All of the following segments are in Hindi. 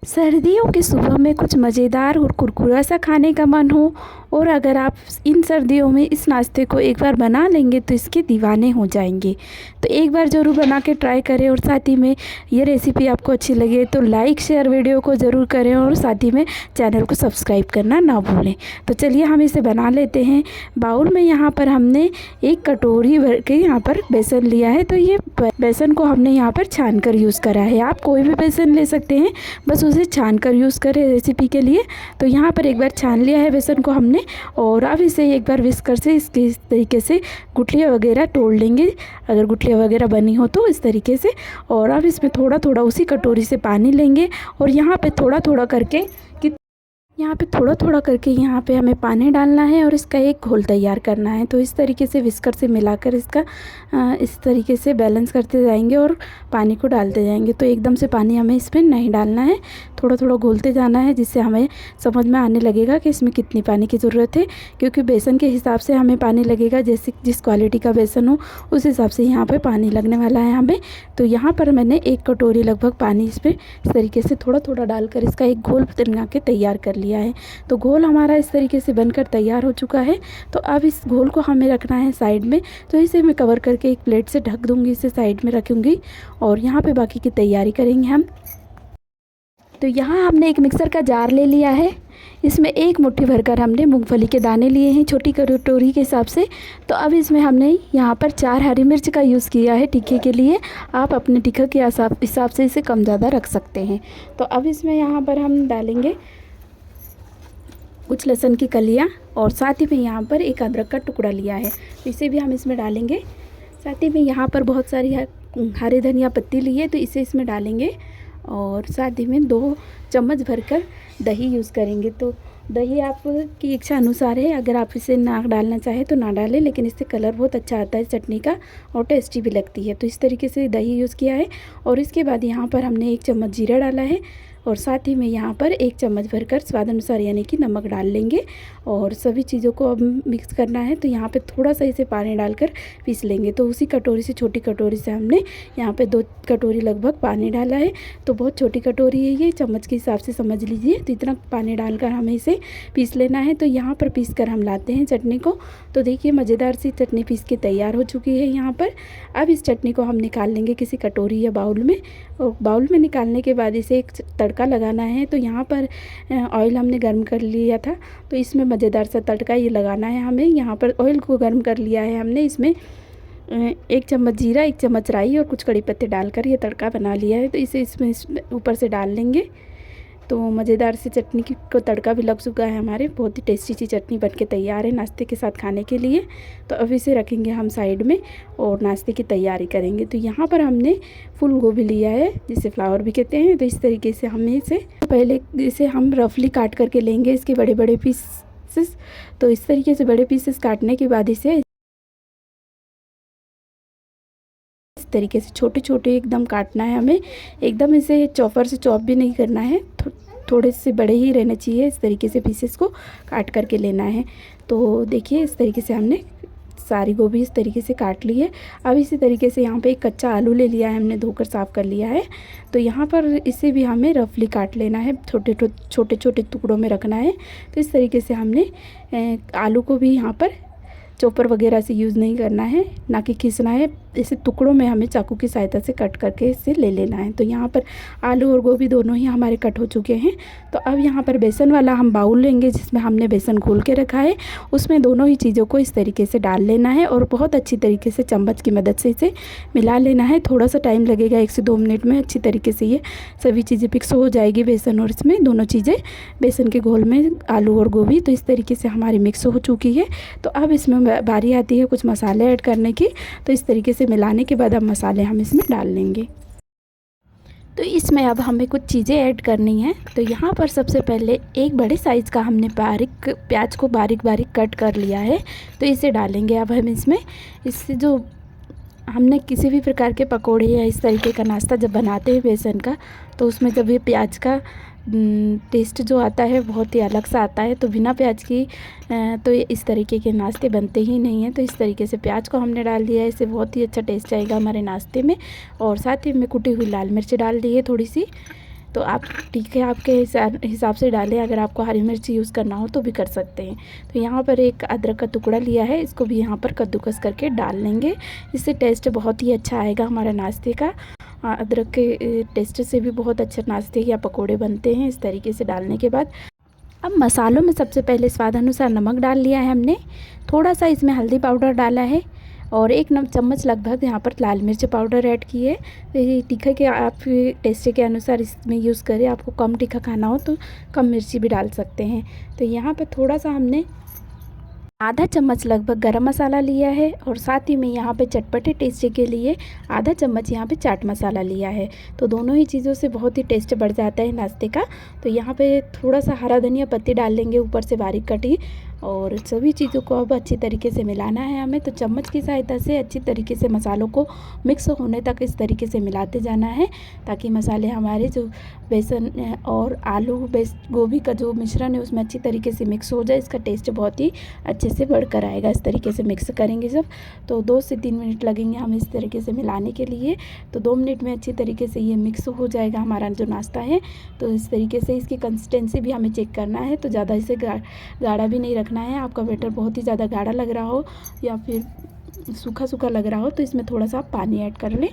सर्दियों की सुबह में कुछ मज़ेदार और कुरकुरा सा खाने का मन हो और अगर आप इन सर्दियों में इस नाश्ते को एक बार बना लेंगे तो इसके दीवाने हो जाएंगे। तो एक बार ज़रूर बना के ट्राई करें और साथ ही में ये रेसिपी आपको अच्छी लगे तो लाइक शेयर वीडियो को ज़रूर करें और साथ ही में चैनल को सब्सक्राइब करना ना भूलें। तो चलिए हम इसे बना लेते हैं। बाउल में यहाँ पर हमने एक कटोरी भर के यहाँ पर बेसन लिया है। तो ये बेसन को हमने यहाँ पर छान कर यूज़ करा है। आप कोई भी बेसन ले सकते हैं, बस उसे छान कर यूज़ करें रेसिपी के लिए। तो यहाँ पर एक बार छान लिया है बेसन को हमने और अब इसे एक बार विस्कर से इस तरीके से गुठलियाँ वगैरह तोड़ लेंगे, अगर गुठलियाँ वगैरह बनी हो तो इस तरीके से। और अब इसमें थोड़ा थोड़ा उसी कटोरी से पानी लेंगे और यहाँ पे थोड़ा थोड़ा करके यहाँ पे हमें पानी डालना है और इसका एक घोल तैयार करना है। तो इस तरीके से विस्कर से मिलाकर इसका इस तरीके से बैलेंस करते जाएंगे और पानी को डालते जाएंगे। तो एकदम से पानी हमें इसमें नहीं डालना है, थोड़ा थोड़ा घोलते जाना है जिससे हमें समझ में आने लगेगा कि इसमें कितनी पानी की ज़रूरत है, क्योंकि बेसन के हिसाब से हमें पानी लगेगा। जैसे जिस क्वालिटी का बेसन हो उस हिसाब से यहाँ पर पानी लगने वाला है हमें। तो यहाँ पर मैंने 1 कटोरी लगभग पानी इसमें इस तरीके से थोड़ा थोड़ा डालकर इसका एक घोल बना के तैयार कर लिया है। तो घोल हमारा इस तरीके से बनकर तैयार हो चुका है। तो अब इस घोल को हमें रखना है साइड में। तो इसे मैं कवर करके एक प्लेट से ढक दूंगी, इसे साइड में रखूंगी और यहाँ पे बाकी की तैयारी करेंगे हम। तो यहाँ हमने एक मिक्सर का जार ले लिया है, इसमें 1 मुट्ठी भरकर हमने मूंगफली के दाने लिए हैं छोटी कटोरी के हिसाब से। तो अब इसमें हमने यहाँ पर 4 हरी मिर्च का यूज़ किया है टीके के लिए। आप अपने टीके के हिसाब से इसे कम ज़्यादा रख सकते हैं। तो अब इसमें यहाँ पर हम डालेंगे कुछ लहसुन की कलियाँ और साथ ही में यहाँ पर एक अदरक का टुकड़ा लिया है, तो इसे भी हम इसमें डालेंगे। साथ ही में यहाँ पर बहुत सारी हरे धनिया पत्ती ली है, तो इसे इसमें डालेंगे और साथ ही में 2 चम्मच भरकर दही यूज़ करेंगे। तो दही आपकी इच्छा अनुसार है, अगर आप इसे ना डालना चाहें तो ना डालें, लेकिन इससे कलर बहुत अच्छा आता है चटनी का और टेस्टी भी लगती है। तो इस तरीके से दही यूज़ किया है और इसके बाद यहाँ पर हमने 1 चम्मच जीरा डाला है और साथ ही में यहाँ पर 1 चम्मच भरकर स्वाद अनुसार यानी कि नमक डाल लेंगे और सभी चीज़ों को अब मिक्स करना है। तो यहाँ पे थोड़ा सा इसे पानी डालकर पीस लेंगे। तो उसी कटोरी से, छोटी कटोरी से हमने यहाँ पे 2 कटोरी लगभग पानी डाला है। तो बहुत छोटी कटोरी है ये, चम्मच के हिसाब से समझ लीजिए। तो इतना पानी डालकर हमें इसे पीस लेना है। तो यहाँ पर पीस कर हम लाते हैं चटनी को। तो देखिए मज़ेदार सी चटनी पीस के तैयार हो चुकी है यहाँ पर। अब इस चटनी को हम निकाल लेंगे किसी कटोरी या बाउल में और बाउल में निकालने के बाद इसे एक तड़का लगाना है। तो यहाँ पर ऑयल हमने गर्म कर लिया था, तो इसमें मज़ेदार सा तड़का ये लगाना है हमें। यहाँ पर ऑयल को गर्म कर लिया है हमने, इसमें 1 चम्मच जीरा, 1 चम्मच राई और कुछ कड़ी पत्ते डालकर ये तड़का बना लिया है। तो इसे इसमें ऊपर से डाल लेंगे। तो मज़ेदार सी चटनी को तड़का भी लग चुका है हमारे। बहुत ही टेस्टी सी चटनी बनके तैयार है नाश्ते के साथ खाने के लिए। तो अब इसे रखेंगे हम साइड में और नाश्ते की तैयारी करेंगे। तो यहाँ पर हमने फूल गोभी लिया है, जिसे फ्लावर भी कहते हैं। तो इस तरीके से हमें इसे हम रफली काट करके लेंगे, इसके बड़े बड़े पीसेस। तो इस तरीके से बड़े पीसेस काटने के बाद इसे इस तरीके से छोटे छोटे एकदम काटना है हमें। एकदम इसे चॉपर से चॉप भी नहीं करना है, थोड़े से बड़े ही रहने चाहिए। इस तरीके से पीसेस को काट करके लेना है। तो देखिए इस तरीके से हमने सारी गोभी इस तरीके से काट ली है। अब इसी तरीके से यहाँ पे एक कच्चा आलू ले लिया है हमने, धोकर साफ़ कर लिया है। तो यहाँ पर इसे भी हमें रफली काट लेना है, छोटे छोटे टुकड़ों में रखना है। तो इस तरीके से हमने आलू को भी यहाँ पर चॉपर वगैरह से यूज़ नहीं करना है, ना कि खींचना है। इसे टुकड़ों में हमें चाकू की सहायता से कट करके इसे ले लेना है। तो यहाँ पर आलू और गोभी दोनों ही हमारे कट हो चुके हैं। तो अब यहाँ पर बेसन वाला हम बाउल लेंगे जिसमें हमने बेसन घोल के रखा है, उसमें दोनों ही चीज़ों को इस तरीके से डाल लेना है और बहुत अच्छी तरीके से चम्मच की मदद से इसे मिला लेना है। थोड़ा सा टाइम लगेगा, 1 से 2 मिनट में अच्छी तरीके से ये सभी चीज़ें मिक्स हो जाएगी, बेसन और इसमें दोनों चीज़ें बेसन के घोल में आलू और गोभी। तो इस तरीके से हमारी मिक्स हो चुकी है। तो अब इसमें बारी आती है कुछ मसाले ऐड करने की। तो इस तरीके से मिलाने के बाद अब मसाले हम इसमें डाल लेंगे। तो इसमें अब हमें कुछ चीज़ें ऐड करनी है। तो यहाँ पर सबसे पहले एक बड़े साइज़ का हमने प्याज को बारीक बारीक कट कर लिया है, तो इसे डालेंगे अब हम इसमें। इससे जो हमने किसी भी प्रकार के पकोड़े या इस तरीके का नाश्ता जब बनाते हैं बेसन का, तो उसमें जब ये प्याज का टेस्ट जो आता है बहुत ही अलग सा आता है। तो बिना प्याज की तो ये इस तरीके के नाश्ते बनते ही नहीं हैं। तो इस तरीके से प्याज को हमने डाल दिया है, इससे बहुत ही अच्छा टेस्ट आएगा हमारे नाश्ते में। और साथ ही में कुटी हुई लाल मिर्च डाल दी है थोड़ी सी। तो आप तीखे आपके हिसाब से डालें, अगर आपको हरी मिर्ची यूज़ करना हो तो भी कर सकते हैं। तो यहाँ पर एक अदरक का टुकड़ा लिया है, इसको भी यहाँ पर कद्दूकस करके डाल लेंगे। इससे टेस्ट बहुत ही अच्छा आएगा हमारा नाश्ते का। अदरक के टेस्ट से भी बहुत अच्छा नाश्ते या पकोड़े बनते हैं इस तरीके से डालने के बाद। अब मसालों में सबसे पहले स्वाद अनुसार नमक डाल लिया है हमने, थोड़ा सा इसमें हल्दी पाउडर डाला है और 1 चम्मच लगभग यहाँ पर लाल मिर्च पाउडर ऐड की है। तो ये तीखे के आप टेस्ट के अनुसार इसमें यूज़ करें, आपको कम तीखा खाना हो तो कम मिर्ची भी डाल सकते हैं। तो यहाँ पर थोड़ा सा हमने आधा चम्मच लगभग गरम मसाला लिया है और साथ ही में यहाँ पे चटपटे टेस्ट के लिए आधा चम्मच यहाँ पे चाट मसाला लिया है। तो दोनों ही चीज़ों से बहुत ही टेस्ट बढ़ जाता है नाश्ते का। तो यहाँ पे थोड़ा सा हरा धनिया पत्ती डाल लेंगे ऊपर से बारीक कटी, और सभी चीज़ों को अब अच्छी तरीके से मिलाना है हमें। तो चम्मच की सहायता से अच्छी तरीके से मसालों को मिक्स होने तक इस तरीके से मिलाते जाना है, ताकि मसाले हमारे जो बेसन और आलू गोभी का जो मिश्रण है उसमें अच्छी तरीके से मिक्स हो जाए। इसका टेस्ट बहुत ही अच्छे से बढ़कर आएगा इस तरीके से मिक्स करेंगे जब। तो 2 से 3 मिनट लगेंगे हमें इस तरीके से मिलाने के लिए। तो 2 मिनट में अच्छी तरीके से ये मिक्स हो जाएगा हमारा जो नाश्ता है। तो इस तरीके से इसकी कंसिस्टेंसी भी हमें चेक करना है, तो ज़्यादा इसे गाढ़ा भी नहीं रखना है। आपका बैटर बहुत ही ज़्यादा गाढ़ा लग रहा हो या फिर सूखा सूखा लग रहा हो तो इसमें थोड़ा सा पानी ऐड कर लें।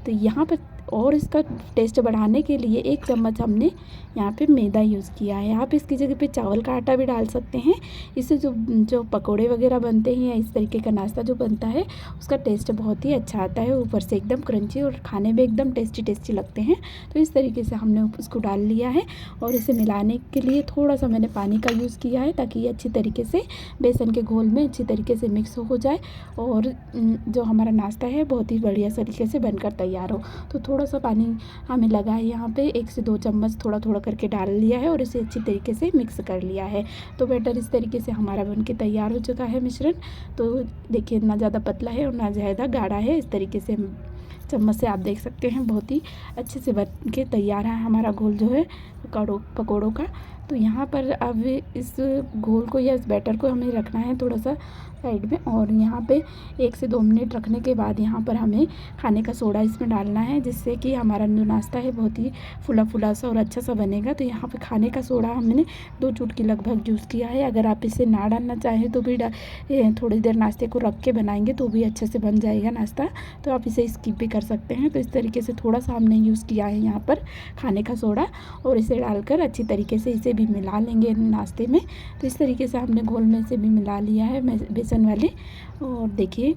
तो यहाँ पर और इसका टेस्ट बढ़ाने के लिए 1 चम्मच हमने यहाँ पे मैदा यूज़ किया है। आप इसकी जगह पे चावल का आटा भी डाल सकते हैं। इससे जो पकोड़े वगैरह बनते हैं या इस तरीके का नाश्ता जो बनता है उसका टेस्ट बहुत ही अच्छा आता है, ऊपर से एकदम क्रंची और खाने में एकदम टेस्टी लगते हैं। तो इस तरीके से हमने उसको डाल लिया है और इसे मिलाने के लिए थोड़ा सा मैंने पानी का यूज़ किया है, ताकि ये अच्छी तरीके से बेसन के घोल में अच्छी तरीके से मिक्स हो जाए और जो हमारा नाश्ता है बहुत ही बढ़िया तरीके से बनकर तैयार हो। तो थोड़ा सा पानी हमें लगा है यहाँ पे, 1 से 2 चम्मच थोड़ा थोड़ा करके डाल लिया है और इसे अच्छी तरीके से मिक्स कर लिया है। तो बैटर इस तरीके से हमारा बनके तैयार हो चुका है मिश्रण। तो देखिए ना ज़्यादा पतला है और ना ज़्यादा गाढ़ा है, इस तरीके से चम्मच से आप देख सकते हैं बहुत ही अच्छे से बन के तैयार है हमारा घोल जो है पकौड़ों का। तो यहाँ पर अब इस घोल को या इस बैटर को हमें रखना है थोड़ा सा साइड में, और यहाँ पे 1 से 2 मिनट रखने के बाद यहाँ पर हमें खाने का सोडा इसमें डालना है, जिससे कि हमारा जो नाश्ता है बहुत ही फुला सा और अच्छा सा बनेगा। तो यहाँ पे खाने का सोडा हमने 2 चुटकी लगभग यूज़ किया है। अगर आप इसे ना डालना चाहें तो भी थोड़ी देर नाश्ते को रख के बनाएंगे तो भी अच्छे से बन जाएगा नाश्ता, तो आप इसे स्किप भी कर सकते हैं। तो इस तरीके से थोड़ा सा हमने यूज़ किया है यहाँ पर खाने का सोडा, और इसे डालकर अच्छी तरीके से इसे भी मिला लेंगे नाश्ते में। तो इस तरीके से हमने घोल में से भी मिला लिया है बेसन वाले, और देखिए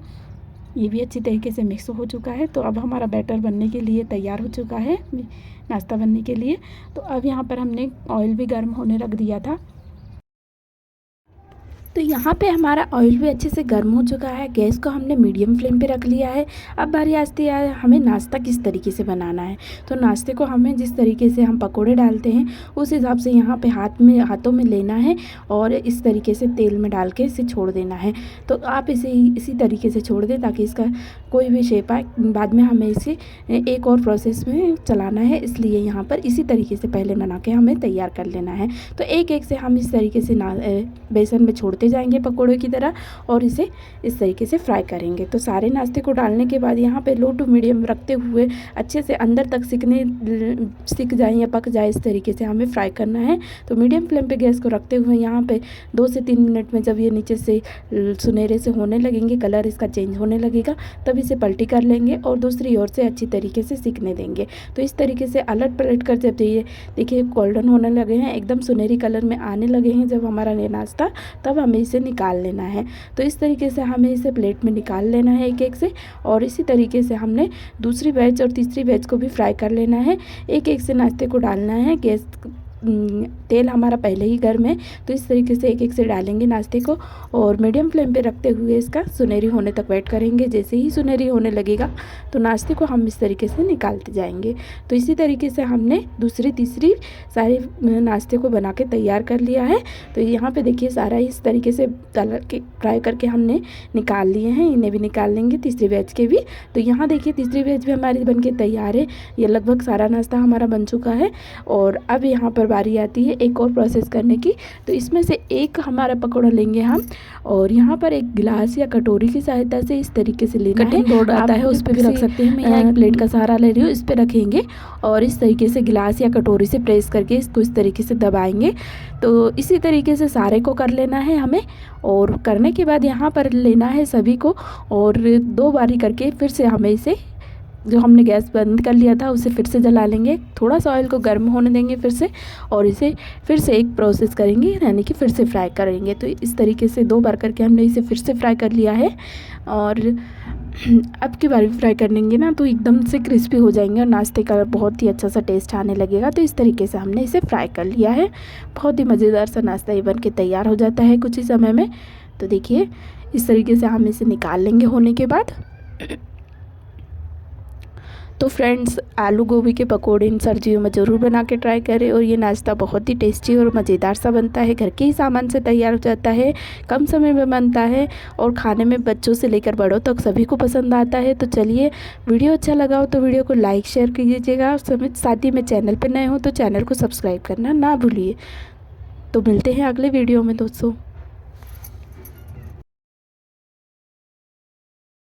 ये भी अच्छी तरीके से मिक्स हो चुका है। तो अब हमारा बैटर बनने के लिए तैयार हो चुका है नाश्ता बनने के लिए। तो अब यहाँ पर हमने ऑयल भी गर्म होने रख दिया था। तो यहाँ पे हमारा ऑयल भी अच्छे से गर्म हो चुका है, गैस को हमने मीडियम फ्लेम पे रख लिया है। अब बारी आती है हमें नाश्ता किस तरीके से बनाना है। तो नाश्ते को हमें जिस तरीके से हम पकोड़े डालते हैं उस हिसाब से यहाँ पे हाथों में लेना है और इस तरीके से तेल में डाल के इसे छोड़ देना है। तो आप इसे इसी तरीके से छोड़ दें ताकि इसका कोई भी शेप आए। बाद में हमें इसे एक और प्रोसेस में चलाना है, इसलिए यहाँ पर इसी तरीके से पहले बना के हमें तैयार कर लेना है। तो एक से हम इस तरीके से बेसन में छोड़ते जाएंगे पकोड़े की तरह और इसे इस तरीके से फ्राई करेंगे। तो सारे नाश्ते को डालने के बाद यहाँ पे लो टू मीडियम रखते हुए अच्छे से अंदर तक सिक जाए या पक जाए, इस तरीके से हमें फ्राई करना है। तो मीडियम फ्लेम पे गैस को रखते हुए यहाँ पे 2 से 3 मिनट में जब ये नीचे से सुनहरे से होने लगेंगे, कलर इसका चेंज होने लगेगा, तब इसे पलटी कर लेंगे और दूसरी ओर से अच्छी तरीके से सिकने देंगे। तो इस तरीके से अलट पलट कर जब ये देखिए गोल्डन होने लगे हैं, एकदम सुनहरी कलर में आने लगे हैं जब हमारा ये नाश्ता, तब हमें इसे निकाल लेना है। तो इस तरीके से हमें इसे प्लेट में निकाल लेना है एक से, और इसी तरीके से हमने दूसरी बैच और तीसरी बैच को भी फ्राई कर लेना है। एक से नाश्ते को डालना है। गैस तेल हमारा पहले ही गर्म है, तो इस तरीके से एक से डालेंगे नाश्ते को और मीडियम फ्लेम पे रखते हुए इसका सुनहरी होने तक वेट करेंगे। जैसे ही सुनहरी होने लगेगा तो नाश्ते को हम इस तरीके से निकालते जाएंगे। तो इसी तरीके से हमने दूसरी तीसरी सारे नाश्ते को बना के तैयार कर लिया है। तो यहाँ पे देखिए सारा इस तरीके से तल के फ्राई करके हमने निकाल लिए हैं, इन्हें भी निकाल लेंगे तीसरी बैच के भी। तो यहाँ देखिए तीसरी बैच भी हमारी बन के तैयार है। ये लगभग सारा नाश्ता हमारा बन चुका है और अब यहाँ पर बारी आती है एक और प्रोसेस करने की। तो इसमें से एक हमारा पकौड़ा लेंगे हम, और यहाँ पर एक गिलास या कटोरी की सहायता से इस तरीके से लेना है। कटिंग बोर्ड आता है उस पर भी रख सकते हैं, मैं यहाँ एक प्लेट का सहारा ले रही हूँ, इस पर रखेंगे और इस तरीके से गिलास या कटोरी से प्रेस करके इसको इस तरीके से दबाएंगे। तो इसी तरीके से सारे को कर लेना है हमें, और करने के बाद यहाँ पर लेना है सभी को, और 2 बारी करके फिर से हमें इसे, जो हमने गैस बंद कर लिया था उसे फिर से जला लेंगे। थोड़ा सा ऑयल को गर्म होने देंगे फिर से, और इसे फिर से एक प्रोसेस करेंगे, यानी कि फिर से फ्राई करेंगे। तो इस तरीके से 2 बार करके हमने इसे फिर से फ्राई कर लिया है, और अब की बार भी फ्राई करेंगे ना तो एकदम से क्रिस्पी हो जाएंगे और नाश्ते का बहुत ही अच्छा सा टेस्ट आने लगेगा। तो इस तरीके से हमने इसे फ्राई कर लिया है। बहुत ही मज़ेदार सा नाश्ता ये बन के तैयार हो जाता है कुछ ही समय में। तो देखिए इस तरीके से हम इसे निकाल लेंगे होने के बाद। तो फ्रेंड्स, आलू गोभी के पकोड़े इन सर्दियों में ज़रूर बना के ट्राई करें, और ये नाश्ता बहुत ही टेस्टी और मज़ेदार सा बनता है। घर के ही सामान से तैयार हो जाता है, कम समय में बनता है, और खाने में बच्चों से लेकर बड़ों तक सभी को पसंद आता है। तो चलिए, वीडियो अच्छा लगा हो तो वीडियो को लाइक शेयर कीजिएगा, साथ ही में चैनल पर नए हो तो चैनल को सब्सक्राइब करना ना भूलिए। तो मिलते हैं अगले वीडियो में दोस्तों।